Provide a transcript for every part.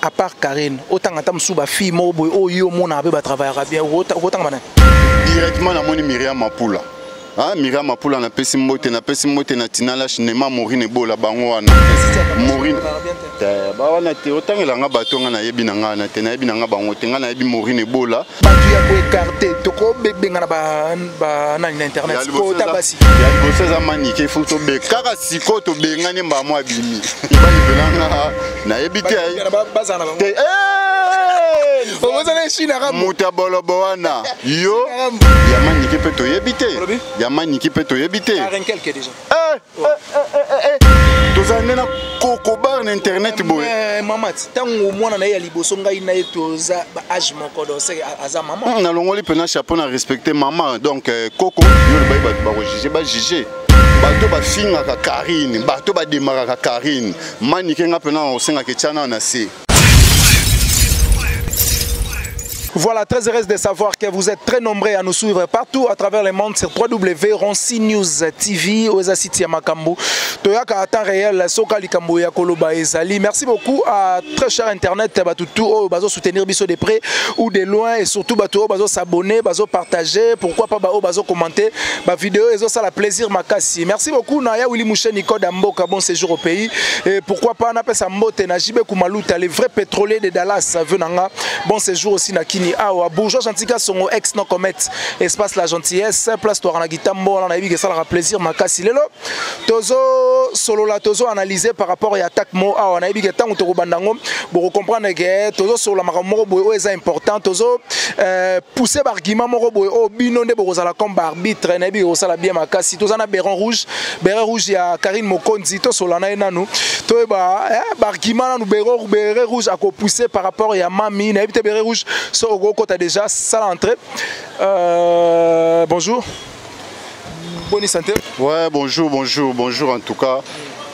à part Karine, autant attendre sous ba fille mo boy o yo mon abe ba travailler bien autant mana. Directement na moni Myriam Mapula. Ah, Myriam Mapula na pesi mbote na tinala cinéma Maureen Ebola bango wana. Maureen. Ba wana te autant elanga bato nga na yebi na nga na te na yebi na nga bango te nga na yebi Maureen Ebola. Batu ya ko écarter to ko benga na ba na internet ko tabasi. Ya bosse za manike photo be kaka siko to benga ne mba mo abimi. Iba libelanga na yebi te ay. Te Muta bolobo wana yo Yamani qui peut te yebite Yamani qui peut te yebite tous années na Coco bar na internet boy mamat tango mwana na ya liboso ngai na etoza ba age moko do se aza maman na longoli pena chapeau na respecter maman donc Coco yo le baïba ba juger ba juger bato ba finga ka Karine bato ba démarrer ka Karine mani kenga pena o senga ke tchana na se. Voilà, très heureuse de savoir que vous êtes très nombreux à nous suivre partout à travers le monde sur www.ronsi News TV aux Asiti Makambu. Toyaka à temps réel, Soka Likambo ya Koloba Ezali. Merci beaucoup à très cher internet Batutu bazo soutenir biso de près ou de loin et surtout bato bazo s'abonner, bazo partager, pourquoi pas bazo commenter ma vidéo et ça la plaisir makasi. Merci beaucoup Naya Willy Mouché Nico Damboka bon séjour au pays et pourquoi pas na pesa mbote na Jibe Kumaluta les vrais pétroliers de Dallas venanga bon séjour aussi na Kini Awa bourgeois Chantika son ex non commet espace la gentillesse place toi na Gitambo on a vu que ça leur plaisir makasi lelo tozo solo la tozo analyser par rapport à attaque mo Awa na vu que tant to bandango pour comprendre que tozo solo la moko boy est important tozo pousser argument moko boy o binonde boza la comme arbitre na bi ça la bien makasi tozo na Béron rouge ya Karine Mokonzi to solo na nanu to ba argument na Béron rouge à pousser par rapport à mami na bi Béron rouge so quand tu as déjà ça l'entrée. Bonjour. Bonne santé. Ouais, bonjour en tout cas.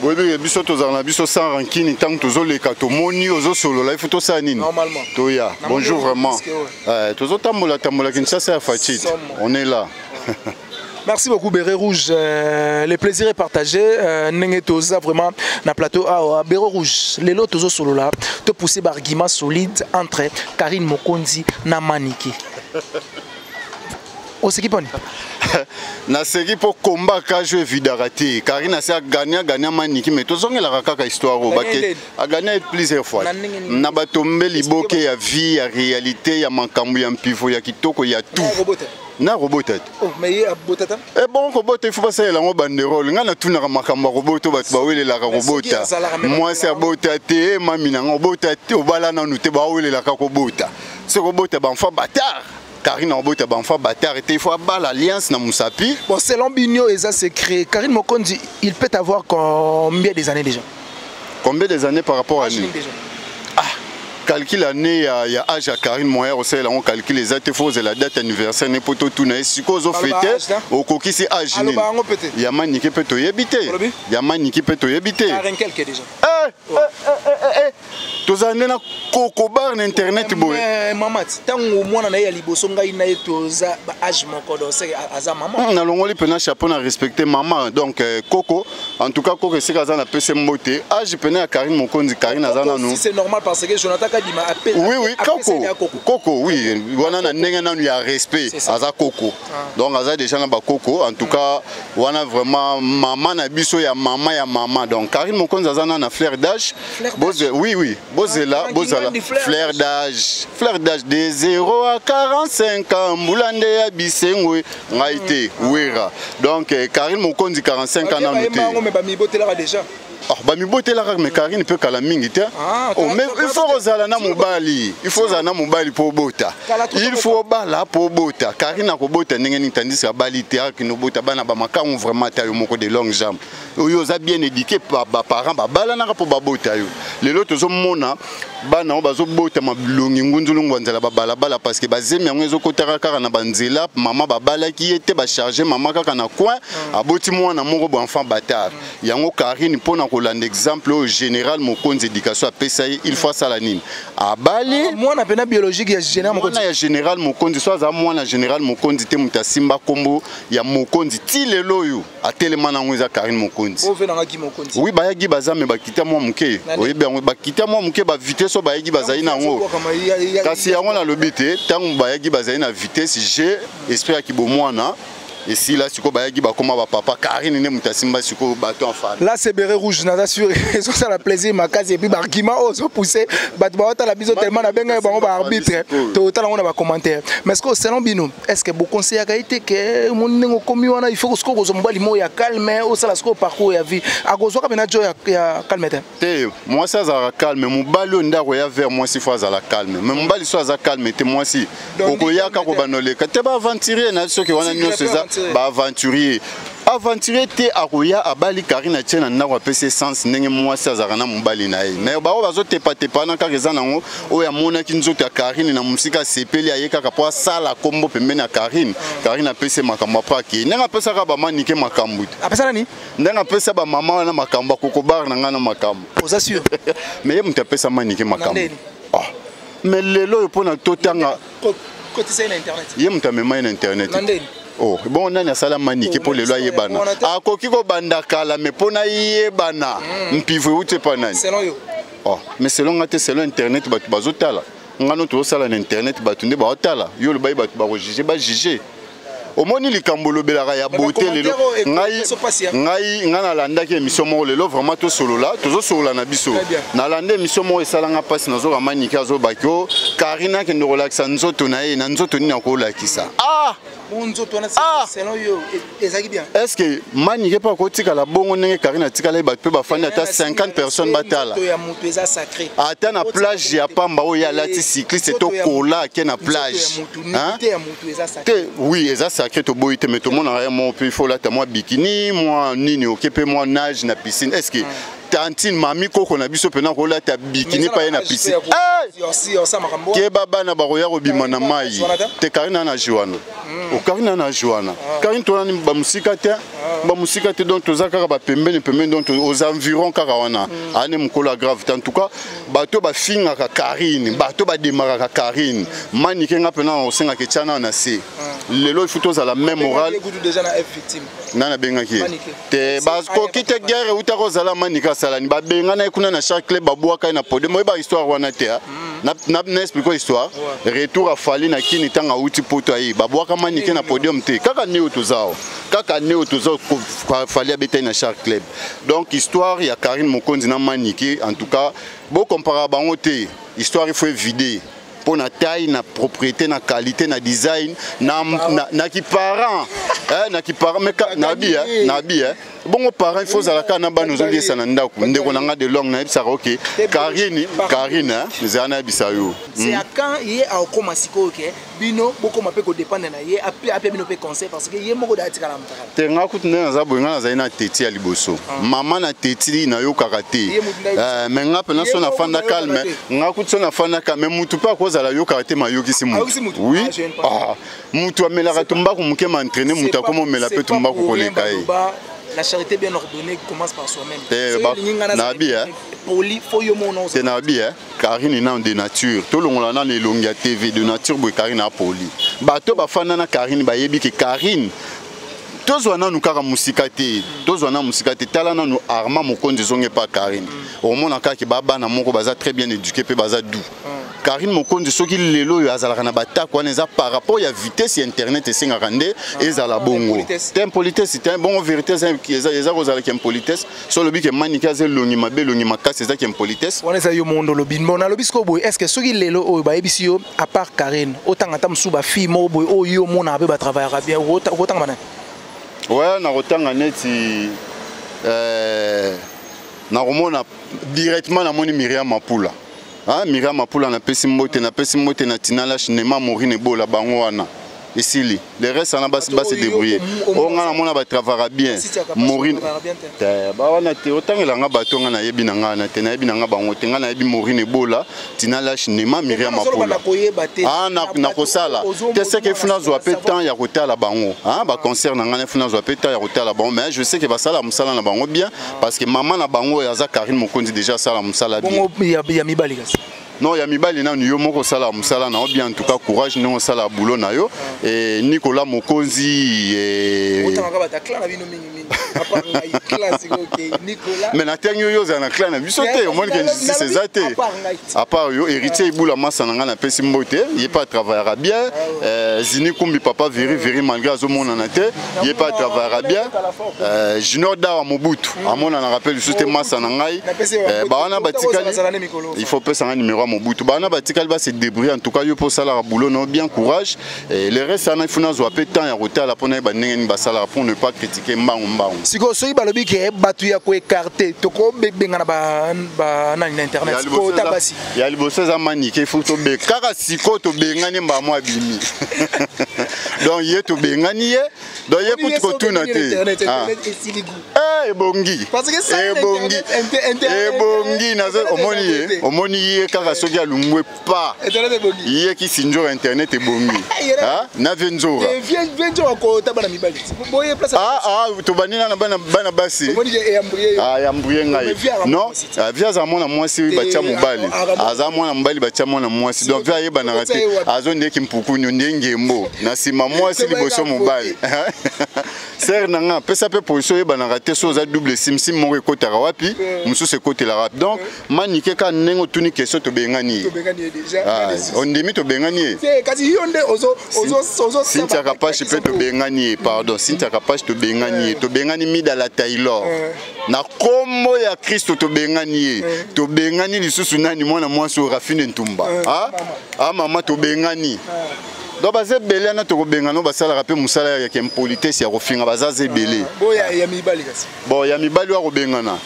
Oui, biso tozana biso sans rancune tant tozo le kato moni ozo solo là il faut to sanine. Normalement. Toya. Bonjour vraiment. Tozo tambola Kinshasa ya Fatit. On est là. Merci beaucoup Béret Rouge, le plaisir est partagé. N'engé toza vraiment na plateau à Béret Rouge. Les lots tozo solo là, te pousser argument solide entre Karine Mokonzi na Maniki. O c'est qui poni? Na seki pour combat ka jeu vidarati. Karine a sa gagné Maniki mais tozonge la kaka histoire o baké a gagné plusieurs fois. Na batombe liboke ya vie ya réalité ya mankambu ya pivot ya kitoko ya tout. Na robotete. Oh mais ya botata. Eh bon robot il faut pas ça la banderole. Nga na tuna makamba roboto bat ba wele la robota. Moi c'est botate mami na robotate obala na nute ba wele la robota. Ce robot est banfa bâtard. Karine Mokonzi banfa bâtard et il faut avoir l'alliance na Musapi. Bon selon Binyo et ça c'est créé. Karine Mokonzi il peut avoir combien des années déjà? Combien des années par rapport à nous? Calcule l'année il y a âge à Karine Moyer aussi là on calcule les dates fausses et la date anniversaire n'est pas tout tourné si cause au fêter au coquille c'est âge il y a Maniki peut y habiter il y a Maniki peut y habiter déjà tous années na Coco bar na internet boy maman tango mwana na ya liboso ngai na etoza ba âge moko do c'est aza maman na longoli pena chapeau na respecter maman donc Coco en tout cas Coco c'est kaza na PC mbote âge pena ya Karine Mokonzi Karine azana nous c'est normal parce que Jonathan oui, Coco, oui. On a un respect à Coco. Donc, on a déjà un Coco. En tout cas, on a vraiment maman, ya maman. Donc, Karine Mokonzi a un flair d'âge. Oui. Bozela, flair d'âge. Flair d'âge de 0 à 45 ans. Moulande ya Bisengwe. Ngaïté, Ouera. Donc, Karine Mokonzi 45 ans. Bami bote la mais Karine peut kala mingi te. Mais il faut ozala na mobali. Il faut ozala na mobali pour bota. Il faut bala pour bota. Karine ko bota ndenge ni tandis ka bali te ki no bota bana ba makamu vraiment tayo moko de longue jambe. Oyo za bien éduqué par parents ba bala na pour ba bota yo. Lelo tozo mona bana o bazo bota mabilongi ngunzulungu banzala ba bala bala parce que bazemi yango ezo kotara kaka na banzela maman ba bala ki était ba charger maman kaka na coin aboti mwana moko bo enfant bâtard. Yango Karine pona kolanda exemple au général Mokonzi éducation à Pesaï il faut ça la nine à Bali moi na pena biologique ya général Mokonzi ya général Mokonzi soit za moi na général Mokonzi te muta simba kombo ya Mokonzi ti lelo yo a tellement na ngweza Karine Mokonzi o venanga ki Mokonzi oui ba yagi baza me bakita moi muke oui ba kita moi muke ba vitesse so ba yagi baza ina ngo kasi yango na lobité tangu ba yagi baza ina vitesse j'ai espère ki bo mwana. Et si là, si vous avez papa, Karine ne mutasimba si vous bateau en fan. Là, c'est béret rouge, n'a assuré. Ça la plaisir, ma case et puis Barkima, oh, se pousser. Batouata la biso tellement na benga ba arbitre. Total on a ba commentaire. Mais est-ce que selon Bino, est-ce que vous conseillez à été que mon nengo commis wana il faut que ce qu'on soit limo ya calme au ça la sco parcours ya vie. A gozo ka bena jo ya calme. Moi ça za calme, mon balo ndako ya vers moi si fois za la calme. Mais mon bali soit za calme, te moi si. Okoya ka ko banole. Ka te ba aventurer na so ke wana nyoso za. Ba aventurier te akoya abali Karine tiena na kwa PC sens ndenge mwasi azakana mobali na ye mais ba bazo tepa na kaka nango oya mona kinzoto ya Karine na musika sepeli ayeka ka po sala kombo pembeni ya Karine a PC makambo apaki ndenge apesa ka ba manike makambo apesa nani ndenge apesa ba mama na makambo kokobar na ngana makambo oza sûr mais ye mutu apesa manike makambo ah mais lelo pona totanga kotisa na internet ye mutu amema na internet oh bon nani asala manike pour les lois yebana akoki ko banda kala mais pona yebana mpivu ute pa nani selon yo oh mais selon ngate selon internet batu bazotala ngano to sala na internet batu nde ba otala yo le bayi batu ba juger ba juger omoni likambo lobelaka ya beauté lelo ngai ngana landa ki émission moko lelo vraiment to solola tozo solola na biso na landa émission moko esalanga pasi nazo ka manike azo bakio Karina ke ndo relaxa nzoto na ye na nzoto nini akolakisa ah selon yo ezaki bien est-ce que manike pa kotika la bongo ndenge Karina tikala ba pe ba fandi ata 50 personnes batala ata na plage ya pamba o ya lati cycliste to kola ke na plage hein oui eza sacré to boyite mais tout le monde a rien mon il faut là moi bikini moi nini okepe moi nage na piscine est-ce que tantine mami koko na biso pena ko la ta bikini pa na piscine ke baba na baroya robima na mai te Karina na Joana o Karina na Joana Karine to na ba musika te donc tozaka ba pembeni donc aux environs kaka wana ane mukolo grave en tout cas bato ba finga ka Karine bato ba démarra ka Karine manike nga pena o senga ke chana na se lelo il faut tous à la même morale déjà na victime nana benga ki te basko kite guerre uta ko zala manika salani ba benga na kuna na chaque club babwaka na podium ba histoire wana te na expliquer histoire retour à Fali na kini tanga uti poto ai babwaka manike na podium te kaka ni utuzao Fali abeta na chaque club donc histoire ya Karine Mokonzi na manike en tout cas beau comparer bango te histoire il faut vider pour na taille na propriété na qualité na design na ki parent na ki parent mais na bien bon parents il faut za la kana ba nous olier sana ndako ndeko nanga de long na bisa OK Karine zana bisa yo c'est à quand yé a koma siko OK bino boko mape ko dépendre na yé après bino pe conseil parce que yé moko da tika la mtaka te nga kutina na za boyanga na za ina teti ya liboso mama na teti na yo kakate mais nga pe na so na fanda calme nga kutina na fanda calme mutu pa ko za la yo kakate mayoki si mutu oui ah mutu amela ka tumba ko muke m'entraîner mutu akomo mela pe tumba ko koleka yi. La charité bien ordonnée commence par soi-même. C'est Nabi, Karine est de nature. Tout le monde a une TV de nature, Karine a poli. Bato bafana Karine bayebi que Karine. Tous on a nous kara musikate, tous on a musikate. Talana nous arma Mokonzi zonge pas Karine. Au monde a kaki baba na moko baza très bien éduqué pe baza doux. Karine Mokonzi soki lelo yo azala na bata kwa neza par rapport ya vitesse internet et singa rande ezala bongo. C'est impolitesse, c'est un bon vérité eza kozala ki impolitesse. So lobi ke manika ze longi mabe longi makasi eza ki impolitesse. On eza yo mondo lobi mbona lobi sko boy est-ce que soki lelo oyo ba yebisi yo à part Karine autant ata msuba fille mo boy oyo mona abe ba travailler bien autant bana. Ouais, na rotanga neti na romona directement na moni Myriam Mapula. Ah Myriam Mapula na pesi mbote na Tinala Chinema Morine Bola bango wana. esili le reste ana basi se débrouiller o nga na mona ba travailler bien Maureen ba wana te otangela nga bato nga na yebi na nga na te na yebi na nga bango te nga na yebi Maureen ebola tina la cinéma Myriam Mapola na kosala te ce que funa zo pe temps ya kotala bango ba concert na nga na funa zo pe temps ya kotala bango mais je sais que ba sala musala na bango bien parce que maman na bango ya za Karine Mokonzi déjà sala musala bien ya mibali kasi. Non, il y a Mibali na yo moko sala musala na bien en tout cas courage non sala boulot na yo et Nicolas Mokonzi mais na tenyo yo za na clan na biso te au moins que c'est ça te à part yo héritier ibula massa na na pesi mbote il pas travaillera bien Zini Kumbi papa veri malgré azomona na te il pas travaillera bien Junior Dawa Mobutu amona na rappel juste massa na ngai ba wana batikali il faut pesa un numéro Mobutu bana batikali ba se débrouiller en tout cas yo pour ça la boulot non bien courage et le reste na funa zo pe temps ya roter la pona ba ndenge ni basala pour ne pas critiquer mbango siko soyi balobi ke batu ya ko écarter to ko benga na ba na internet ko tabasi ya liboso za manike faut to be kaka siko to bengani mba mo abimi donc ye to bengani ye donc ye pour ko tuna te bongi parce que ça bongi nazo omoni ye kaka soki alungwe pa ye ki sinjo internet bongi na venzora venzora ko tabana mibali boye place to banina na bana basi ya mbrie ngai non via za mona mwasi batia mobali aza mona mobali batia mona mwasi donc via ye bana rate azo ndeki mpukunyo ndenge mbo na sima mwasi liboso mobali ser nanga pesa pe position ye bana rate so za double sim mo ekotaka wapi musu se kotela wapi donc manike ka nengo tuni question to bengani on demi to bengani kasi yonde ozo Cynthia Kapache pe to bengani pardon Cynthia Kapache to bengani mida la Taylor na kombo ya Kristo to bengani lisusu nani mwana mwasi Rafine Ntumba mama to bengani donc baze belé na to bengano basala rapé musala ya kempolitesse ya kofinga bazaze belé boya ya mibali kasi bon ya mibali wa kobengana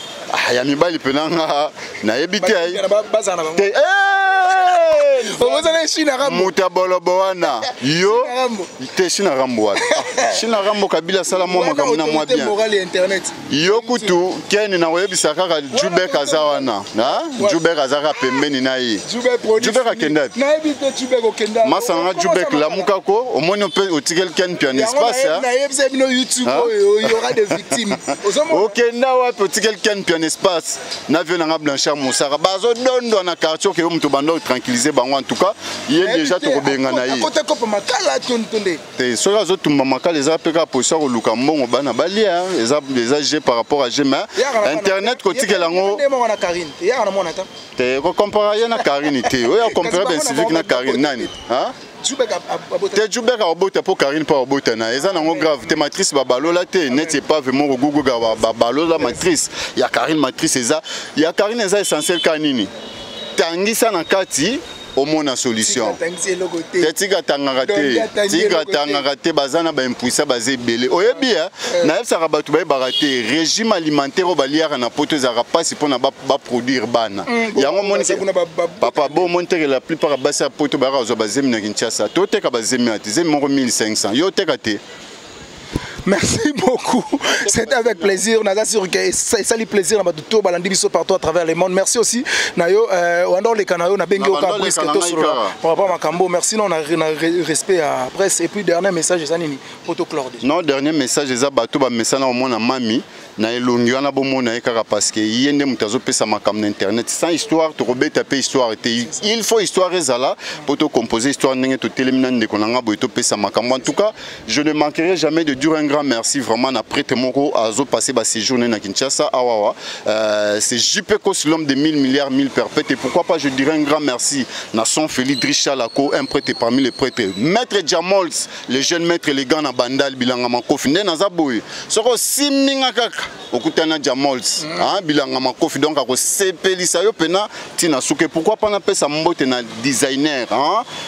ya mibali penanga na yebite ay mutabolobo wana yo te China Rambo wana China Rambo kabila sala mo makamuna mwa bien yo kutu keni na webisa kaka Jubek azawana Jubek azaka pembeni na ye Jubek akenda na ebite Jubek okenda masa na Jubek la mukako omoni pe otikel ken pian espace na yebisa bino YouTube il y aura des victimes okenda wa otikel ken pian espace na vio na Blanchard Moussara bazo dondo na quartier que mutu bando tranquilliser bango en tout cas il est déjà to bengana yi côté ko makala tontonde te so la zo tumba makala za peka posa ko luka mbongo bana balia les âges par rapport à Gema internet ko tikela ngo na Karine ya na mona ta te ko comparer na Karine te o ya comparer ben civique na Karine nani te Jubek abota pour Karine pas abota na eza nango grave te matrice babalola te net pas vraiment Google babalola matrice ya Karine matrice eza ya Karine eza essentiel kanini tangisa na kati au moins la solution. Tiga tanganga te bazana ba impuissant bazé belé. Oye bien, na ça rabatu ba baraté régime alimentaire au balière na poto za rapasi pour na ba produire bana. Yango moni papa bon monter la plupart basa poto ba zo bazemi na Kinshasa. To te ka bazemi ati zemi mo 1500. Yo te ka te. Merci beaucoup. C'était avec plaisir. On a sûr que ça lui plaisir dans tout balandi biso partout à travers le monde. Merci aussi. Nayo on les canaux na bengi oka presque tout sur par rapport à Makambo. Merci non on a respect à presse et puis dernier message ça nini protocole. Non dernier message eza bato ba message na mona mami na elongi wana bomona ekaka parce que yende mutazo pesa makambo internet sans histoire to robeta pe histoire il faut histoire ezala pour te composer histoire ndenge to telemina ndeko nanga boy to pesa makambo. En tout cas, je ne manquerai jamais de dire un grand merci vraiment na prêtre moko azo passer ba séjourner na Kinshasa awawa c'est JP Kos l'homme de 1000 milliards 1000 perpètes et pourquoi pas je dirais un grand merci na son Félix Richalako un prêtre parmi les prêtres maître Jamols le jeune maître élégant na bandal bilanga makofi nde naza boy soko siminga kaka okutana Jamols bilanga makofi donc ako sepelisa yo pena tina suke pourquoi pas na pesa mbote na designer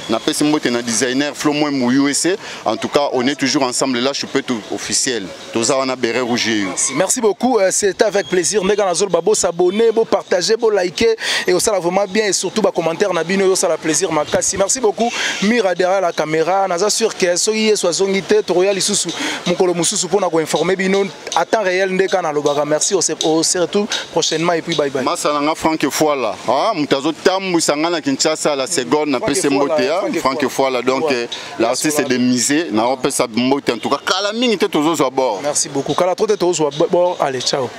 na pesa mbote na designer Flomo mu USA en tout cas on est toujours ensemble là je peux tout officiel toza wana beret rouge. Merci beaucoup, c'est avec plaisir ndeka nazol babo s'abonner bo partager bo liker et ça va vraiment bien et surtout ba commentaire na bino ça la plaisir makasi. Merci beaucoup Mira derrière la caméra naza sûr que soyi soazongité to royal isusu mukolo mususu pona ko informer bino à temps réel ndeka na lobaka. Merci au surtout prochainement et puis bye bye. Masalanga Franck Foala mutazo tambu sangana Kinshasa la seconde na pese mbote Franck Foala donc l'artiste est de misé na pesa mbote en tout cas kala mingi te tozo zo bord. Merci beaucoup. Kala trop te tozo zo bord. Allez ciao.